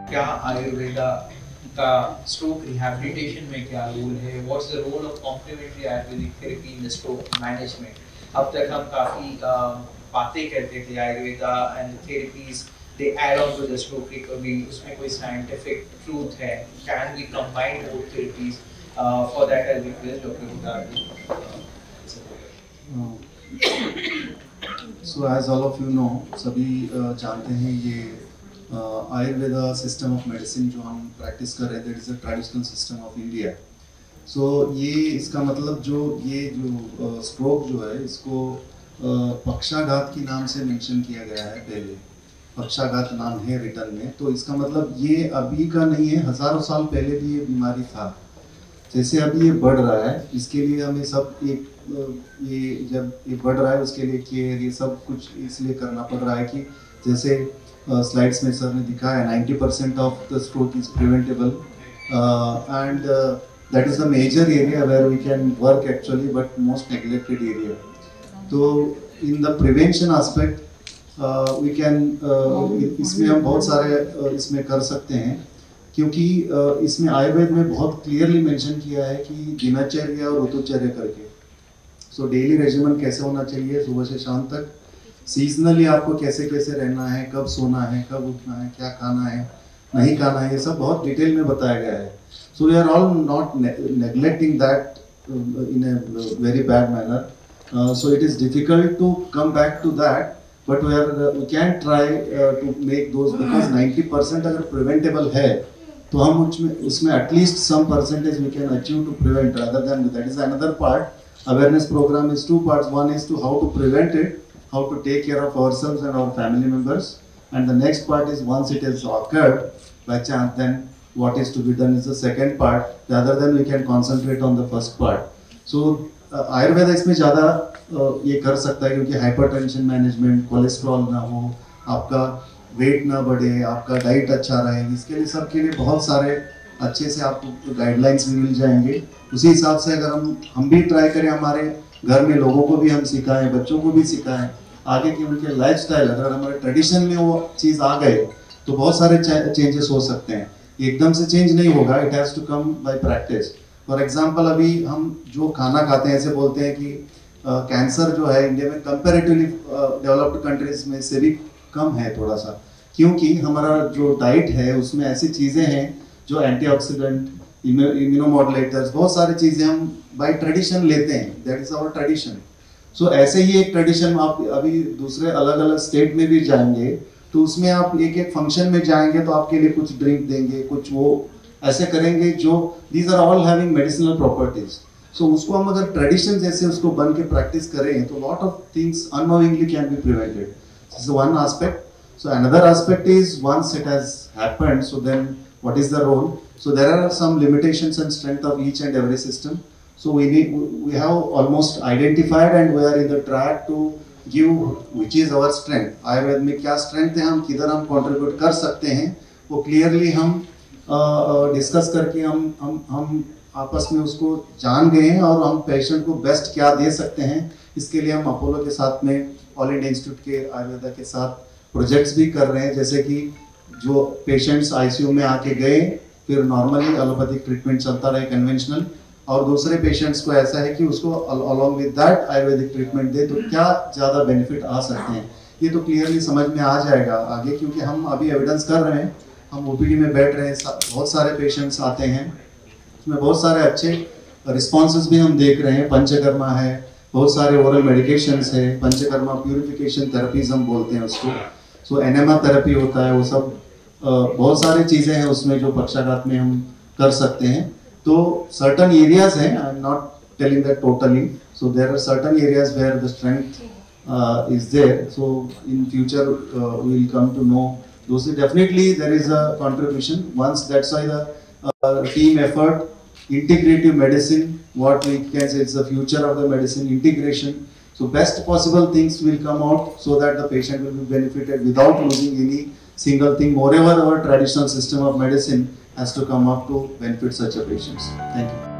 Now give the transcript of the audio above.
क्या आयुर्वेदा का stroke rehabilitation में क्या रोल है, what's the role of complementary Ayurvedic therapy in the stroke management. अब तक हम काफ़ी बातें करते थे Ayurveda and therapies they add on to the stroke recovery, उसमें कोई साइंटिफिक ट्रूथ है, can we combine both therapies? For that I request doctor Gudar. So as all of you know, सभी जानते हैं ये आयुर्वेदा सिस्टम ऑफ मेडिसिन जो हम प्रैक्टिस कर रहे हैं, that is a traditional system of India. So ये इसका मतलब जो स्ट्रोक जो है इसको पक्षाघात के नाम से मेंशन किया गया है। पहले पक्षाघात नाम है रिटर्न में, तो इसका मतलब ये अभी का नहीं है, हज़ारों साल पहले भी ये बीमारी था। जैसे अभी ये बढ़ रहा है, इसके लिए हमें सब ये जब ये बढ़ रहा है उसके लिए केयर ये सब कुछ इसलिए करना पड़ रहा है कि जैसे स्लाइड्स में सर ने दिखाया 90% of the stroke is preventable and that is the major area where we can work actually, but most neglected area. तो in the prevention aspect we can इसमें हम बहुत सारे इसमें कर सकते हैं, क्योंकि इसमें आयुर्वेद में बहुत क्लियरली मेंशन किया है कि दिनचर्या और ऋतुचर्या करके। सो डेली रेजिमेंट कैसे होना चाहिए सुबह से शाम तक, सीजनली आपको कैसे कैसे रहना है, कब सोना है, कब उठना है, क्या खाना है, नहीं खाना है, ये सब बहुत डिटेल में बताया गया है। So we are all not neglecting that in a very bad manner. So it is difficult to come back to that, but we can try to make those, because 90% अगर प्रिवेंटेबल है तो हम उसमें at least some percentage we can achieve to prevent rather than that is another part. Awareness program is two parts. One is to how to prevent it, how to take care of ourselves and our family members, and the next part is once it has occurred by chance, then what is to be done is the second part. Rather than we can concentrate on the first part. So Ayurveda इसमें ज़्यादा ये कर सकता है, क्योंकि hypertension management, cholesterol ना हो, आपका वेट ना बढ़े, आपका डाइट अच्छा रहे, इसके लिए सबके लिए बहुत सारे अच्छे से आपको गाइडलाइंस भी मिल जाएंगे। उसी हिसाब से अगर हम भी ट्राई करें, हमारे घर में लोगों को भी हम सिखाएं, बच्चों को भी सिखाएं, आगे की उनके लाइफस्टाइल अगर हमारे ट्रेडिशन में वो चीज़ आ गए तो बहुत सारे चेंजेस हो सकते हैं। एकदम से चेंज नहीं होगा, it has to come by practice. For example अभी हम जो खाना खाते हैं, ऐसे बोलते हैं कि कैंसर जो है इंडिया में कंपैरेटिवली डेवलप्ड कंट्रीज में से भी कम है थोड़ा सा, क्योंकि हमारा जो डाइट है उसमें ऐसी चीज़ें हैं जो एंटीऑक्सीडेंट, इम्यूनोमॉड्यूलेटर्स, बहुत सारी चीज़ें हम बाय ट्रेडिशन लेते हैं, दैट इज आवर ट्रेडिशन। सो ऐसे ही एक ट्रेडिशन आप अभी दूसरे अलग अलग स्टेट में भी जाएंगे तो उसमें आप एक एक फंक्शन में जाएंगे तो आपके लिए कुछ ड्रिंक देंगे, कुछ वो ऐसे करेंगे जो these are all having medicinal properties. So उसको हम अगर ट्रेडिशन जैसे उसको बन के प्रैक्टिस करें तो lot of things unknowingly can be prevented. This is one aspect. So another aspect is once it has happened, so then what is the role? So there are some limitations and strength of each and every system. So we have almost identified and we are in the track to give which is our strength. Ayurveda में क्या strength है, हम किधर हम contribute कर सकते हैं, वो clearly हम discuss करके हम आपस में उसको जान गए हैं और हम patient को best क्या दे सकते हैं। इसके लिए हम अपोलो के साथ में ऑल इंडिया इंस्टीट्यूट के आयुर्वेदा के साथ प्रोजेक्ट्स भी कर रहे हैं, जैसे कि जो पेशेंट्स आईसीयू में आके गए, फिर नॉर्मली एलोपैथिक ट्रीटमेंट चलता रहे कन्वेंशनल, और दूसरे पेशेंट्स को ऐसा है कि उसको along with that Ayurvedic treatment दे, तो क्या ज़्यादा बेनिफिट आ सकते हैं, ये तो क्लियरली समझ में आ जाएगा आगे, क्योंकि हम अभी एविडेंस कर रहे हैं। हम ओपीडी में बैठ रहे हैं, बहुत सारे पेशेंट्स आते हैं, उसमें बहुत सारे अच्छे रिस्पॉन्सेज भी हम देख रहे हैं। पंचकर्मा है, बहुत सारे ओरल मेडिकेशंस है, पंचकर्मा प्यूरिफिकेशन थेरेपीज हम बोलते हैं उसको। सो एनेमा थेरेपी होता है, वो सब बहुत सारी चीज़ें हैं उसमें जो पक्षाघात में हम कर सकते हैं। तो सर्टन एरियाज हैं, I am not telling that totally, so there are certain areas where the strength is there. So in future we will come to know those. Definitely there is a contribution once, that's why the team effort, integrative medicine, what we can say is the future of the medicine, integration. So best possible things will come out so that the patient will be benefited without losing any single thing. Moreover, our traditional system of medicine has to come up to benefit such a patients. Thank you.